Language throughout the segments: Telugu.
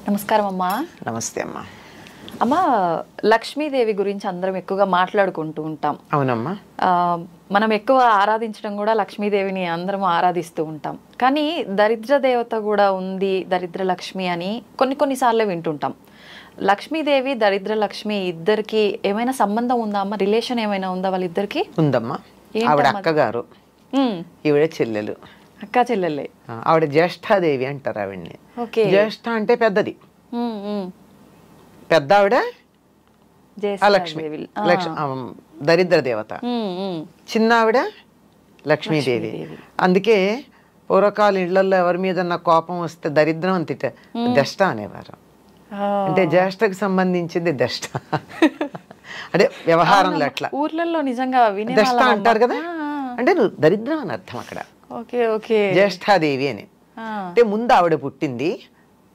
నమస్కారం అమ్మా. నమస్తే అమ్మా. అమ్మా, లక్ష్మీదేవి గురించి అందరం ఎక్కువగా మాట్లాడుకుంటూ ఉంటాం. అవునమ్మా. మనం ఎక్కువ ఆరాధించడం కూడా లక్ష్మీదేవిని అందరం ఆరాధిస్తూ ఉంటాం. కానీ దరిద్ర దేవత కూడా ఉంది, దరిద్ర లక్ష్మి అని కొన్నిసార్లు వింటుంటాం. లక్ష్మీదేవి దరిద్ర లక్ష్మి ఇద్దరికి ఏమైనా సంబంధం ఉందా అమ్మ? రిలేషన్ ఏమైనా ఉందా వాళ్ళిద్దరికి? ఉందమ్మా. ఆవిడ అక్కగారు, ఈవిడ చెల్లెలు. అక్క చెల్లెలే. ఆవిడ జ్యేష్ఠాదేవి అంటారు ఆవిడ్ని. జ్యేష్ఠ అంటే పెద్దది, పెద్ద ఆవిడ లక్ష్మి, దరిద్ర దేవత. చిన్న ఆవిడ లక్ష్మీదేవి. అందుకే పూర్వకాల ఇళ్లలో ఎవరి మీద కోపం వస్తే దరిద్రం అని తిట్ట దష్ట అనేవారు. అంటే జ్యేష్ఠకు సంబంధించింది దష్ట. అంటే వ్యవహారంలో అట్లా ఊర్లలో నిజంగా దష్ట అంటారు కదా, అంటే నువ్వు దరిద్రం అని అర్థం అక్కడ. జ్యేష్ఠాదేవి అని అంటే ముందు ఆవిడ పుట్టింది,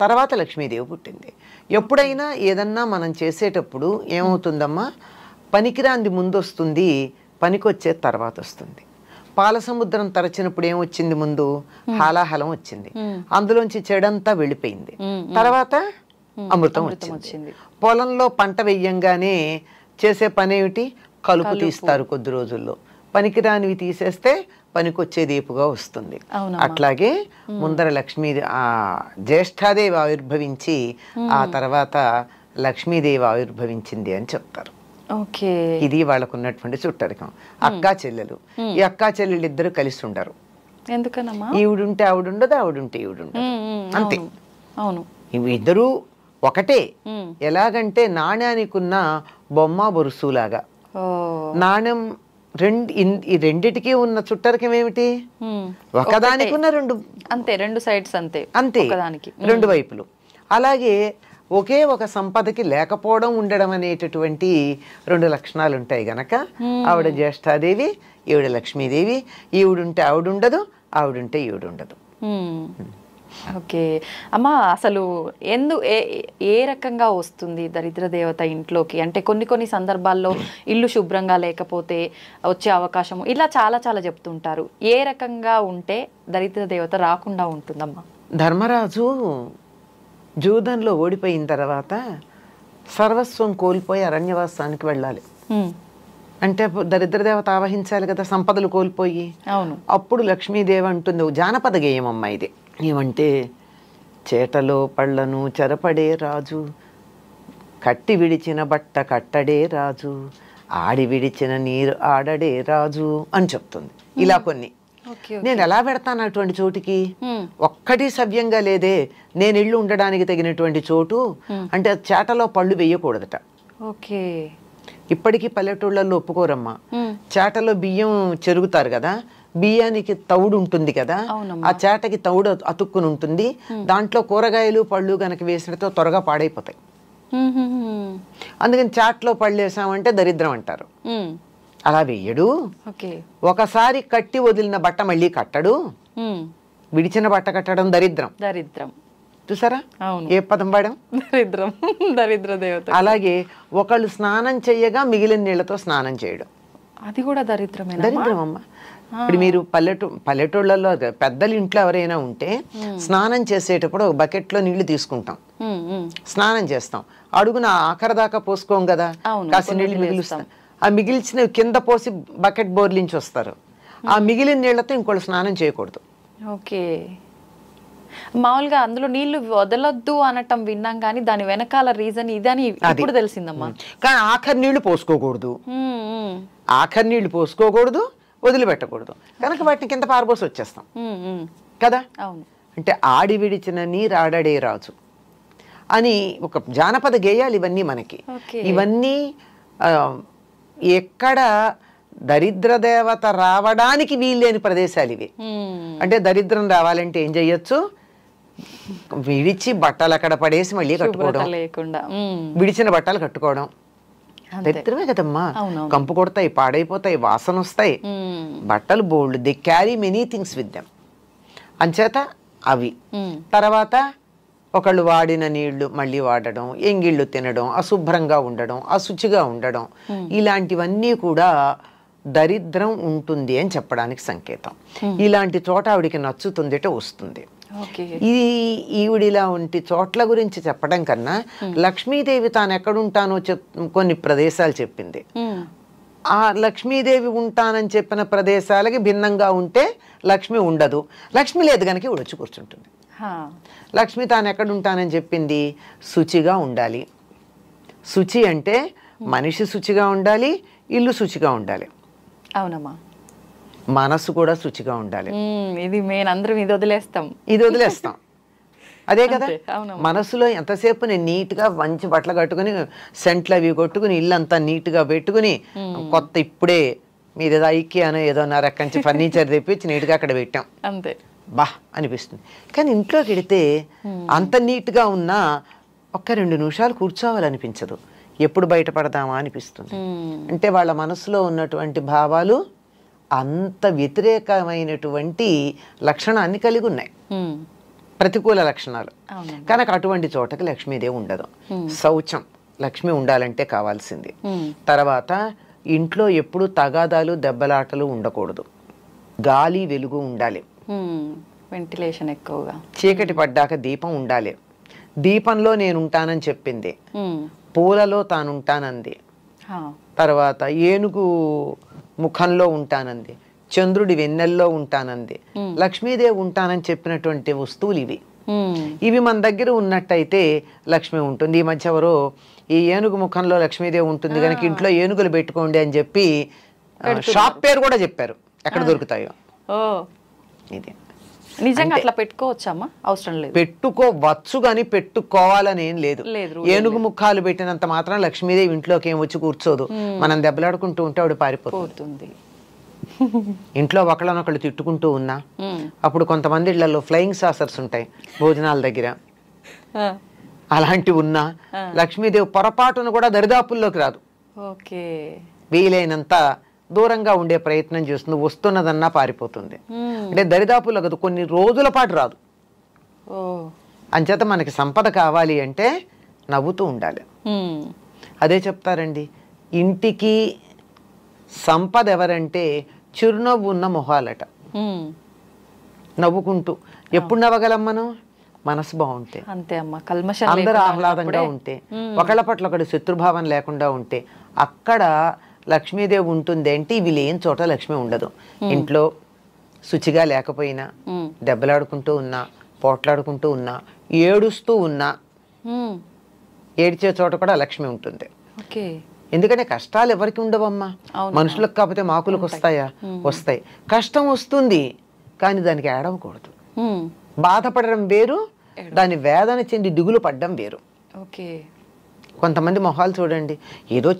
తర్వాత లక్ష్మీదేవి పుట్టింది. ఎప్పుడైనా ఏదన్నా మనం చేసేటప్పుడు ఏమవుతుందమ్మా, పనికిరాంది ముందు వస్తుంది, పనికొచ్చే తర్వాత వస్తుంది. పాల సముద్రం తరచినప్పుడు ఏమొచ్చింది? ముందు హాలాహలం వచ్చింది, అందులోంచి చెడంతా వెళ్ళిపోయింది, తర్వాత అమృతం వచ్చింది. పొలంలో పంట వెయ్యంగానే చేసే పని ఏమిటి? కలుపు తీస్తారు కొద్ది రోజుల్లో. పనికిరానివి తీసేస్తే పనికొచ్చే దీపుగా వస్తుంది. అట్లాగే ముందర లక్ష్మీ జ్యేష్ఠాదేవి ఆవిర్భవించి ఆ తర్వాత లక్ష్మీదేవి ఆవిర్భవించింది అని చెప్తారు. ఇది వాళ్ళకున్నటువంటి చుట్టరికం. అక్కా చెల్లెలు. ఈ అక్కా చెల్లెలు ఇద్దరు కలిసి ఉండరు. ఎందుకనమ్మా? ఈవిడుంటే ఆవిడుండదు, ఆవిడుంటే ఈవిడుండదు, అంతే. అవును, ఇవి ఇద్దరు ఒకటే. ఎలాగంటే నాణ్యానికి ఉన్న బొమ్మ బొరుసులాగా. నాణ్యం ఈ రెండిటికి ఉన్న చుట్టరికం ఏమిటి? ఒకదానికి ఉన్న రెండు, అంతే, రెండు సైడ్స్, అంతే అంతే, రెండు వైపులు. అలాగే ఒకే ఒక సంపదకి లేకపోవడం, ఉండడం అనేటటువంటి రెండు లక్షణాలు ఉంటాయి గనక ఆవిడ జ్యేష్ఠాదేవి, ఈవిడ లక్ష్మీదేవి. ఈవిడుంటే ఆవిడుండదు, ఆవిడుంటే ఈవిడుండదు. ఓకే అమ్మా, అసలు ఏ రకంగా వస్తుంది దరిద్ర దేవత ఇంట్లోకి? అంటే కొన్ని సందర్భాల్లో ఇల్లు శుభ్రంగా లేకపోతే వచ్చే అవకాశం, ఇలా చాలా చెప్తుంటారు. ఏ రకంగా ఉంటే దరిద్ర దేవత రాకుండా ఉంటుందమ్మా? ధర్మరాజు జూదంలో ఓడిపోయిన తర్వాత సర్వస్వం కోల్పోయి అరణ్యవాసానికి వెళ్ళాలి. అంటే దరిద్ర దేవత ఆవహించాలి కదా, సంపదలు కోల్పోయి. అవును. అప్పుడు లక్ష్మీదేవి అంటుంది, జానపద గేయం అమ్మ ఇది. ఏమంటే, చేటలో పళ్ళను చెరపడే రాజు, కట్టి విడిచిన బట్ట కట్టడే రాజు, ఆడి విడిచిన నీరు ఆడడే రాజు అని చెప్తుంది. ఇలా కొన్ని నేను ఎలా పెడతాను అటువంటి చోటుకి? ఒక్కటి సవ్యంగా లేదే. నేను ఇల్లు ఉండడానికి తగినటువంటి చోటు అంటే చేటలో పళ్ళు వేయకూడదట. ఓకే. ఇప్పటికీ పల్లెటూళ్ళల్లో ఒప్పుకోరమ్మా. చేటలో బియ్యం చెరుగుతారు కదా, బియ్యానికి తౌడు ఉంటుంది కదా, ఆ చేటకి తౌడు అతుక్కుని ఉంటుంది. దాంట్లో కూరగాయలు పళ్ళు గనక వేసినతో త్వరగా పాడైపోతాయి. అందుకని చాట్లో పళ్ళు వేసామంటే దరిద్రం అంటారు. అలా వెయ్యడు. ఒకసారి కట్టి వదిలిన బట్ట మళ్ళీ కట్టడు. విడిచిన బట్ట కట్టడం దరిద్రం. దరిద్రం చూసారా ఏ పదం వాడాం? దరిద్రం, దరిద్ర దేవత. అలాగే ఒకళ్ళు స్నానం చెయ్యగా మిగిలిన నీళ్లతో స్నానం చేయడం, అది కూడా దరిద్రమే. దరిద్రం అమ్మ. ఇప్పుడు మీరు పల్లెటూళ్ళలో పెద్దలు ఇంట్లో ఎవరైనా ఉంటే స్నానం చేసేటప్పుడు ఒక బకెట్లో నీళ్లు తీసుకుంటాం, స్నానం చేస్తాం, అడుగున ఆఖరి దాకా పోసుకోం కదా, కాసి నీళ్లు మిగిలిస్తాం. ఆ మిగిల్చిన కింద పోసి బకెట్ బోర్లించి వస్తారు. ఆ మిగిలిన నీళ్లతో ఇంకోళ్ళు స్నానం చేయకూడదు. ఓకే. మామూలుగా అందులో నీళ్లు వదలొద్దు అనటం విన్నాం, కానీ దాని వెనకాల రీజన్ ఇదని ఇప్పుడు తెలిసిందమ్మా. కానీ ఆఖరి నీళ్లు పోసుకోకూడదు, ఆఖరి నీళ్లు పోసుకోకూడదు, వదిలిపెట్టకూడదు. కనుక వాటిని కింద పారబోసి వచ్చేస్తాం కదా. అంటే ఆడి విడిచిన నీరు ఆడడే రాజు అని ఒక జానపద గేయాలు ఇవన్నీ మనకి. ఇవన్నీ ఎక్కడ దరిద్ర దేవత రావడానికి వీల్లేని ప్రదేశాలు ఇవి. అంటే దరిద్రం రావాలంటే ఏం చెయ్యొచ్చు? విడిచి బట్టలు అక్కడ పడేసి మళ్ళీ కట్టుకోవడం, విడిచిన బట్టలు కట్టుకోవడం దరిద్రమే కదమ్మా. కంపు కొడతాయి, పాడైపోతాయి, వాసన వస్తాయి. బట్టలు బోల్డ్, they carry many things with them. అంచేత అవి. తర్వాత ఒకళ్ళు వాడిన నీళ్లు మళ్ళీ వాడడం, ఎంగిళ్ళు తినడం, అశుభ్రంగా ఉండడం, అశుచిగా ఉండడం, ఇలాంటివన్నీ కూడా దరిద్రం ఉంటుంది అని చెప్పడానికి సంకేతం. ఇలాంటి చోట ఆవిడికి నచ్చుతుందిట వస్తుంది. ఇది ఈవిడిలా ఉంటి చోట్ల గురించి చెప్పడం కన్నా లక్ష్మీదేవి తాను ఎక్కడుంటానో కొన్ని ప్రదేశాలు చెప్పింది. ఆ లక్ష్మీదేవి ఉంటానని చెప్పిన ప్రదేశాలకి భిన్నంగా ఉంటే లక్ష్మి ఉండదు. లక్ష్మి లేదు కనుక ఇవిడ వచ్చి కూర్చుంటుంది. లక్ష్మి తాను ఎక్కడ ఉంటానని చెప్పింది, శుచిగా ఉండాలి. శుచి అంటే మనిషి శుచిగా ఉండాలి, ఇల్లు శుచిగా ఉండాలి. అవునమ్మా. మనసు కూడా శుచిగా ఉండాలి. ఇది మేము అందరం ఇది వదిలేస్తాం అదే కదా. మనసులో ఎంతసేపు నేను నీట్గా మంచి బట్టలు కట్టుకుని సెంట్లు అవి కొట్టుకుని ఇల్లంతా నీట్గా పెట్టుకుని కొత్త ఇప్పుడే మీరు ఏదో ఐకియానో ఏదో రకంచి ఫర్నిచర్ తెప్పించి నీట్గా అక్కడ పెట్టాం అంతే బా అనిపిస్తుంది. కానీ ఇంట్లోకి వెడితే అంత నీట్గా ఉన్నా ఒక్క 2 నిమిషాలు కూర్చోవాలనిపించదు. ఎప్పుడు బయటపడదామా అనిపిస్తుంది. అంటే వాళ్ళ మనసులో ఉన్నటువంటి భావాలు అంత వ్యతిరేకమైనటువంటి లక్షణాన్ని కలిగి ఉన్నాయి, ప్రతికూల లక్షణాలు. కనుక అటువంటి చోటకి లక్ష్మీదేవి ఉండదు. శౌచం లక్ష్మి ఉండాలంటే కావాల్సింది. తర్వాత ఇంట్లో ఎప్పుడు తగాదాలు దెబ్బలాటలు ఉండకూడదు. గాలి వెలుగు ఉండాలి, వెంటిలేషన్ ఎక్కువగా. చీకటి పడ్డాక దీపం ఉండాలి. దీపంలో నేను ఉంటానని చెప్పింది, పూలలో తానుంటానంది. తర్వాత ఏనుగు ముఖంలో ఉంటానంది, చంద్రుడి వెన్నెల్లో ఉంటానంది. లక్ష్మీదేవి ఉంటానని చెప్పినటువంటి వస్తువులు ఇవి. ఇవి మన దగ్గర ఉన్నట్టయితే లక్ష్మి ఉంటుంది. ఈ మధ్య ఎవరో ఈ ఏనుగు ముఖంలో లక్ష్మీదేవి ఉంటుంది కనుక ఇంట్లో ఏనుగులు పెట్టుకోండి అని చెప్పి షాప్ పేరు కూడా చెప్పారు, ఎక్కడ దొరుకుతాయో. ఇది నిజంగా అట్లా పెట్టుకోవచ్చమ్మా? అవసరం లేదు. పెట్టుకోవచ్చు కానీ పెట్టుకోవాలని ఏం లేదు. ఏనుగు ముఖాలు పెట్టినంత మాత్రం లక్ష్మీదేవి ఇంట్లోకి ఏం వచ్చి కూర్చోదు. మనం దెబ్బలాడుకుంటూ ఉంటే ఆవిడ పారిపోతుంది. ఇంట్లో ఒకళ్ళనొకళ్ళు తిట్టుకుంటూ ఉన్నా, అప్పుడు కొంతమంది ఇళ్లలో ఫ్లయింగ్ సాసర్స్ ఉంటాయి భోజనాల దగ్గర, అలాంటివి ఉన్నా లక్ష్మీదేవి పొరపాటును కూడా దరిదాపుల్లోకి రాదు. వీలైనంత దూరంగా ఉండే ప్రయత్నం చేస్తుంది. వస్తున్నదన్నా పారిపోతుంది. అంటే దరిదాపుల్లో కదా, కొన్ని రోజుల పాటు రాదు. అంచేత మనకి సంపద కావాలి అంటే నవ్వుతూ ఉండాలి. అదే చెప్తారండి, ఇంటికి సంపద ఎవరంటే చిరునవ్వు ఉన్న మొహాలట. నవ్వుకుంటూ ఎప్పుడు నవ్వగలం మనం? మనసు బాగుంటే, అంతే అమ్మా. కల్మషం అందరూ ఆహ్లాదంగా ఉంటే, ఒకళ్ళ పట్ల ఒకటి శత్రుభావం లేకుండా ఉంటే అక్కడ లక్ష్మీదేవి ఉంటుంది. అంటే ఇవి లేని చోట లక్ష్మి ఉండదు. ఇంట్లో శుచిగా లేకపోయినా, దెబ్బలాడుకుంటూ ఉన్నా, పోట్లాడుకుంటూ ఉన్నా, ఏడుస్తూ ఉన్నా, ఏడ్చే చోట కూడా లక్ష్మి ఉంటుంది. ఎందుకంటే కష్టాలు ఎవరికి ఉండవమ్మా, మనుషులకు కాకపోతే మాకులకు వస్తాయా? వస్తాయి. కష్టం వస్తుంది కానీ దానికి ఏడవకూడదు. బాధపడడం వేరు, దాని వేదన చెంది దిగులు పడ్డం వేరు. కొంతమంది మొహాలు చూడండి, ఏదో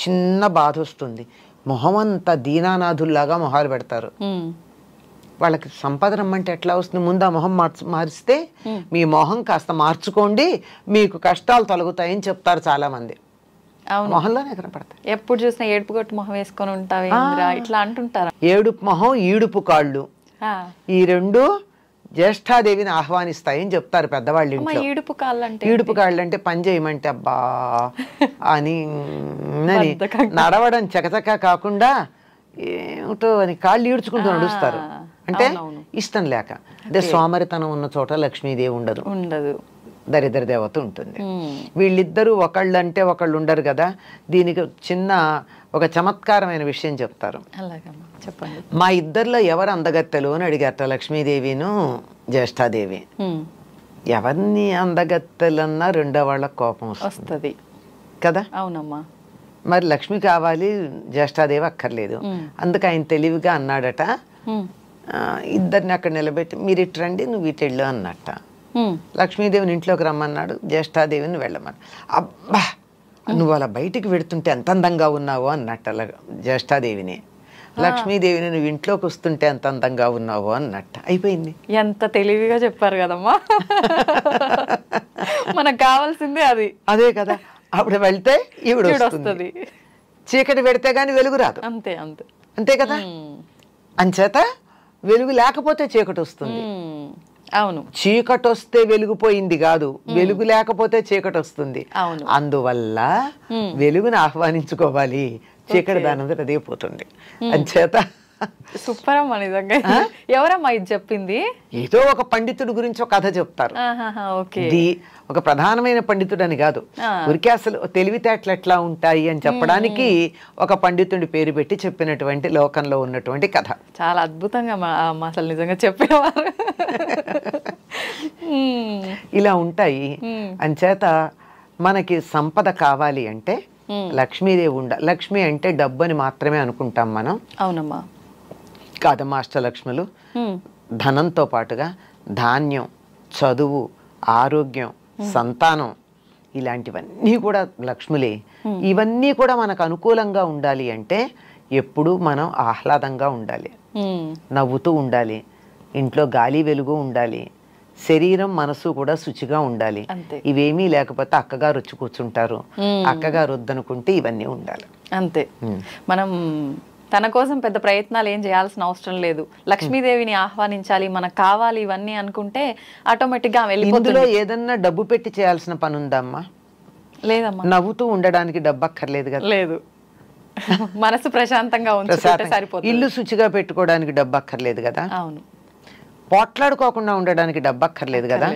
చిన్న బాధ వస్తుంది, మొహం అంతా దీనానాథుల్లాగా మొహాలు పెడతారు. వాళ్ళకి సంపద రమ్మంటే ఎట్లా వస్తుంది? ముందు ఆ మొహం మారిస్తే మీ మొహం కాస్త మార్చుకోండి, మీకు కష్టాలు తొలగుతాయని చెప్తారు చాలా మంది. మొహంలోనే కనపడతాయి. ఎప్పుడు చూసినా ఏడుపు కొట్టు మొహం వేసుకొని ఉంటావు ఇట్లా అంటుంటారు. ఏడుపు మొహం, ఈడుపు కాళ్ళు, ఈ రెండు జ్యేష్ఠాదేవిని ఆహ్వానిస్తాయని చెప్తారు పెద్దవాళ్ళు ఇంట్లో. ఈడుపు కాళ్ళు అంటే పని చేయమంటే అబ్బా అని నడవడం చకచకా కాకుండా ఏమిటో అని కాళ్ళు ఈడ్చుకుంటూ నడుస్తారు. అంటే ఇష్టం లేక. అంటే సోమరితనం ఉన్న చోట లక్ష్మీదేవి ఉండదు, దరిద్ర దేవత ఉంటుంది. వీళ్ళిద్దరూ ఒకళ్ళు అంటే ఒకళ్ళు ఉండరు కదా. దీనికి చిన్న ఒక చమత్కారమైన విషయం చెప్తారు. మా ఇద్దరిలో ఎవరు అందగత్తెలు అని అడిగారట లక్ష్మీదేవిను జ్యేష్ఠాదేవి. ఎవరిని అందగత్తెలన్నా రెండో వాళ్ళకి కోపం వస్తుంది కదా. అవునమ్మా. మరి లక్ష్మి కావాలి, జ్యేష్ఠాదేవి అక్కర్లేదు. అందుకు ఆయన తెలివిగా అన్నాడట, ఇద్దరిని అక్కడ నిలబెట్టి మీరు ఇటు రండి, నువ్వు ఇటు వెళ్ళు అన్నట్ట. లక్ష్మీదేవిని ఇంట్లోకి రమ్మన్నాడు, జ్యేష్ఠాదేవిని వెళ్ళమన్నాడు. అబ్బా నువ్వు అలా బయటికి వెడుతుంటే ఎంత అందంగా ఉన్నావు అన్నట్ట జ్యేష్ఠాదేవిని. లక్ష్మీదేవిని నువ్వు ఇంట్లోకి వస్తుంటే ఎంత అందంగా ఉన్నావు అన్నట్ట. అయిపోయింది. ఎంత తెలివిగా చెప్పారు కదమ్మా. మనకు కావాల్సిందే అది. అదే కదా. అప్పుడు వెళ్తే ఈవిడ వస్తుంది, చీకటి పెడితే గాని వెలుగు రాదు. అంతే అంతే కదా. అంచేత వెలుగు లేకపోతే చీకటి వస్తుంది. అవును. చీకటి వస్తే వెలుగుపోయింది కాదు, వెలుగు లేకపోతే చీకటి వస్తుంది. అందువల్ల వెలుగుని ఆహ్వానించుకోవాలి, చీకటి దానంతట అదే పోతుంది. అంచేత సూపర్ అమ్మా, నిజంగా. ఎవరమ్మా ఇది చెప్పింది? ఏదో ఒక పండితుడి గురించి ఒక కథ చెప్తారు. ఇది ఒక ప్రధానమైన పండితుడు అని కాదు, ఊరికే అసలు తెలివితేటలు ఎట్లా ఉంటాయి అని చెప్పడానికి ఒక పండితుడి పేరు పెట్టి చెప్పినటువంటి లోకంలో ఉన్నటువంటి కథ. చాలా అద్భుతంగా అసలు నిజంగా చెప్పేవారు. ఇలా ఉంటాయి. అంచేత మనకి సంపద కావాలి అంటే లక్ష్మీదేవి లక్ష్మి అంటే డబ్బు అని మాత్రమే అనుకుంటాం మనం. అవునమ్మా. కాదమ్మా, అష్టలక్ష్ములు ధనంతో పాటుగా ధాన్యం, చదువు, ఆరోగ్యం, సంతానం ఇలాంటివన్నీ కూడా లక్ష్ములే. ఇవన్నీ కూడా మనకు అనుకూలంగా ఉండాలి అంటే ఎప్పుడూ మనం ఆహ్లాదంగా ఉండాలి, నవ్వుతూ ఉండాలి, ఇంట్లో గాలి వెలుగు ఉండాలి, శరీరం మనసు కూడా శుచిగా ఉండాలి. ఇవేమీ లేకపోతే అక్కగారు వచ్చి కూర్చుంటారు, అక్కగారు వద్దనుకుంటే ఇవన్నీ ఉండాలి. అంతే. మనం తన కోసం పెద్ద ప్రయత్నాలు ఏం చేయాల్సిన అవసరం లేదు. లక్ష్మీదేవిని ఆహ్వానించాలి, మనకు కావాలి ఇవన్నీ అనుకుంటే ఆటోమేటిక్ గా వెళ్ళిపోతుంది. ఇందులో ఏదన్నా డబ్బు పెట్టి చేయాల్సిన పని ఉందమ్మా? లేదమ్మా. నవ్వుతూ ఉండడానికి డబ్బు అక్కర్లేదు కదా. లేదు. మనసు ప్రశాంతంగా ఉంచుకుంటే సరిపోతుంది. ఇల్లు శుచిగా పెట్టుకోవడానికి డబ్బు అక్కర్లేదు కదా. అవును. పోట్లాడుకోకుండా ఉండడానికి డబ్బు అక్కర్లేదు కదా.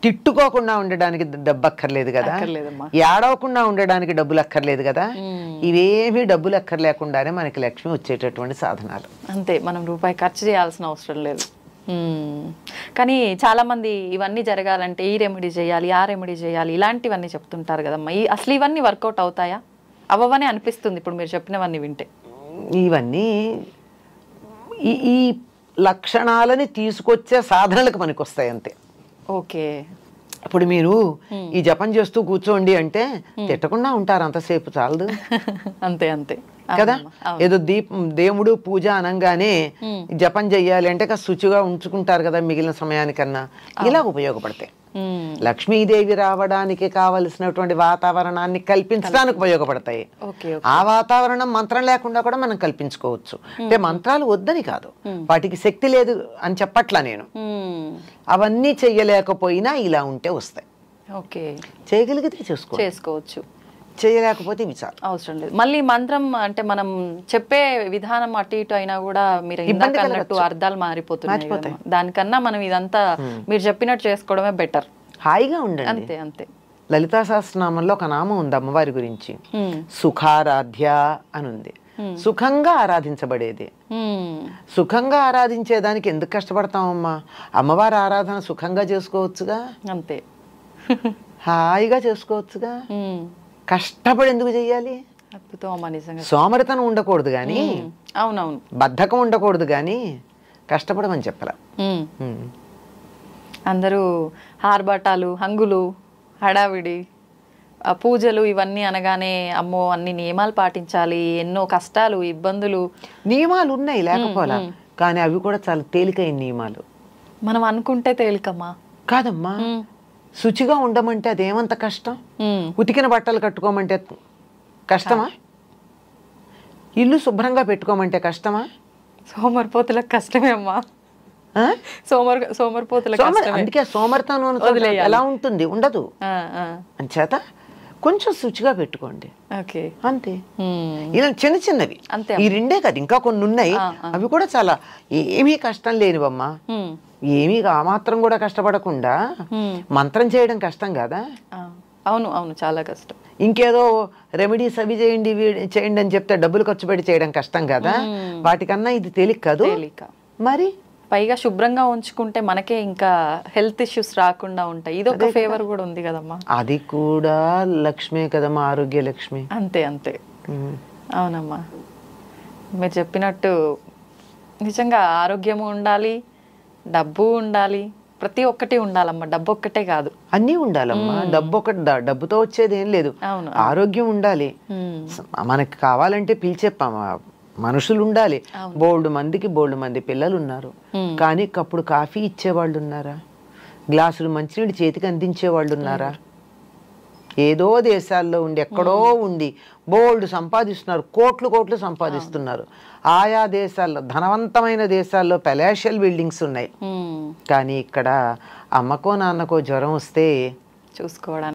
తిట్టుకోకుండా ఉండడానికి డబ్బు అక్కర్లేదు కదా. ఏడవకుండా ఉండడానికి డబ్బులు అక్కర్లేదు కదా. ఇవేమీ డబ్బులు అక్కర్లేకుండానే మనకి లక్ష్మి వచ్చేటటువంటి సాధనాలు. అంతే, మనం రూపాయి ఖర్చు చేయాల్సిన అవసరం లేదు. కానీ చాలా మంది ఇవన్నీ జరగాలంటే ఈ రెమెడీ చేయాలి, ఆ రెమెడీ చేయాలి, ఇలాంటివన్నీ చెప్తుంటారు కదమ్మా. అసలు ఇవన్నీ వర్కౌట్ అవుతాయా? అవ్వవని అనిపిస్తుంది ఇప్పుడు మీరు చెప్పినవన్నీ వింటే. ఇవన్నీ ఈ లక్షణాలని తీసుకొచ్చే సాధనలకు మనకు వస్తాయి అంతే. ఓకే. ఇప్పుడు మీరు ఈ జపం చేస్తూ కూర్చోండి అంటే తిట్టకుండా ఉంటారు, అంతసేపు చాలదు. అంతే అంతే కదా. ఏదో దేవుడు పూజ అనగానే జపం చెయ్యాలి అంటే శుచిగా ఉంచుకుంటారు కదా మిగిలిన సమయానికన్నా. ఇలా ఉపయోగపడతాయి. లక్ష్మీదేవి రావడానికి కావలసినటువంటి వాతావరణాన్ని కల్పించడానికి ఉపయోగపడతాయి. ఆ వాతావరణం మంత్రం లేకుండా కూడా మనం కల్పించుకోవచ్చు. అంటే మంత్రాలు వద్దని కాదు, వాటికి శక్తి లేదు అని చెప్పట్లా నేను. అవన్నీ చెయ్యలేకపోయినా ఇలా ఉంటే వస్తాయి. చేయగలిగితే చేసుకోవచ్చు, చేయలేకపోతే విచారం అవసరం లేదు. మళ్ళీ మంత్రం అంటే మనం చెప్పే విధానం అటు ఇటు అయినా కూడా మీరు అన్నట్టు అర్థాలు మారిపోతున్నాయి. దానికన్నా మనం ఇదంతా మీరు చెప్పినట్టు చేసుకోవడమే బెటర్. హాయిగా ఉండండి. అంతే అంతే. లలితా సహస్రనామంలో ఒక నామం ఉంది అమ్మవారి గురించి, సుఖారాధ్య అని ఉంది. సుఖంగా ఆరాధించబడేది. సుఖంగా ఆరాధించేదానికి ఎందుకు కష్టపడతామమ్మా? అమ్మవారి ఆరాధన సుఖంగా చేసుకోవచ్చుగా. అంతే, హాయిగా చేసుకోవచ్చుగా. కష్టపడి ఎందుకు చెయ్యాలి? సోమరితనం ఉండకూడదు కానీ, అవునవును, బద్ధకం ఉండకూడదు కానీ కష్టపడమని చెప్పరా. అందరూ ఆర్భాటాలు, హంగులు, హడావిడి, పూజలు ఇవన్నీ అనగానే అమ్మో అన్ని నియమాలు పాటించాలి, ఎన్నో కష్టాలు, ఇబ్బందులు. నియమాలు ఉన్నాయి లేకపోలా, కానీ అవి కూడా చాలా తేలికైన నియమాలు. మనం అనుకుంటే తేలికమ్మా. కాదమ్మా, శుచిగా ఉండమంటే అదేమంత కష్టం? ఉతికిన బట్టలు కట్టుకోమంటే కష్టమా? ఇల్లు శుభ్రంగా పెట్టుకోమంటే కష్టమా? సోమరిపోతులకు కష్టమే అమ్మా. సోమరిపోతులకు అందుకే సోమరితనం ఎలా ఉంటుంది? ఉండదు. అంచేత కొంచెం శుచిగా పెట్టుకోండి అంతే. ఇలా చిన్న చిన్నవి ఈ రెండే కాదు, ఇంకా కొన్ని ఉన్నాయి. అవి కూడా చాలా ఏమీ కష్టం లేనివమ్మా. ఏమీ ఆ మాత్రం కూడా కష్టపడకుండా మంత్రం చేయడం కష్టం కదా. అవును అవును, చాలా కష్టం. ఇంకేదో రెమెడీస్ అవి చేయండి చేయండి అని చెప్తే డబ్బులు ఖర్చు పెట్టి చేయడం కష్టం కదా. వాటికన్నా ఇది తేలిక కాదు. మరి పైగా శుభ్రంగా ఉంచుకుంటే మనకే ఇంకా హెల్త్ ఇష్యూస్ రాకుండా ఉంటాయి. ఇది ఒక ఫేవర్ కూడా ఉంది కదమ్మా. అది కూడా లక్ష్మే కదమ్మా, ఆరోగ్య లక్ష్మి. అంతే అంతే. అవునమ్మా, మీరు చెప్పినట్టు నిజంగా ఆరోగ్యము ఉండాలి, డబ్బు ఉండాలి, ప్రతి ఒక్కటి ఉండాలమ్మా. డబ్బు ఒక్కటే కాదు, అన్నీ ఉండాలమ్మా. డబ్బుతో వచ్చేది ఏం లేదు. ఆరోగ్యం ఉండాలి. మనకి కావాలంటే పిలిచే మనుషులు ఉండాలి. బోల్డు మంది పిల్లలు ఉన్నారు, కానీ కప్పుడు కాఫీ ఇచ్చేవాళ్ళు ఉన్నారా? గ్లాసులు మంచినీళ్ళు చేతికి అందించేవాళ్ళు ఉన్నారా? ఏదో దేశాల్లో ఉండి ఎక్కడో ఉండి బోల్డ్ సంపాదిస్తున్నారు, కోట్లు సంపాదిస్తున్నారు. ఆయా దేశాల్లో, ధనవంతమైన దేశాల్లో పెలాషియల్ బిల్డింగ్స్ ఉన్నాయి. కానీ ఇక్కడ అమ్మకో నాన్నకో జ్వరం వస్తే చూసుకోవడానికి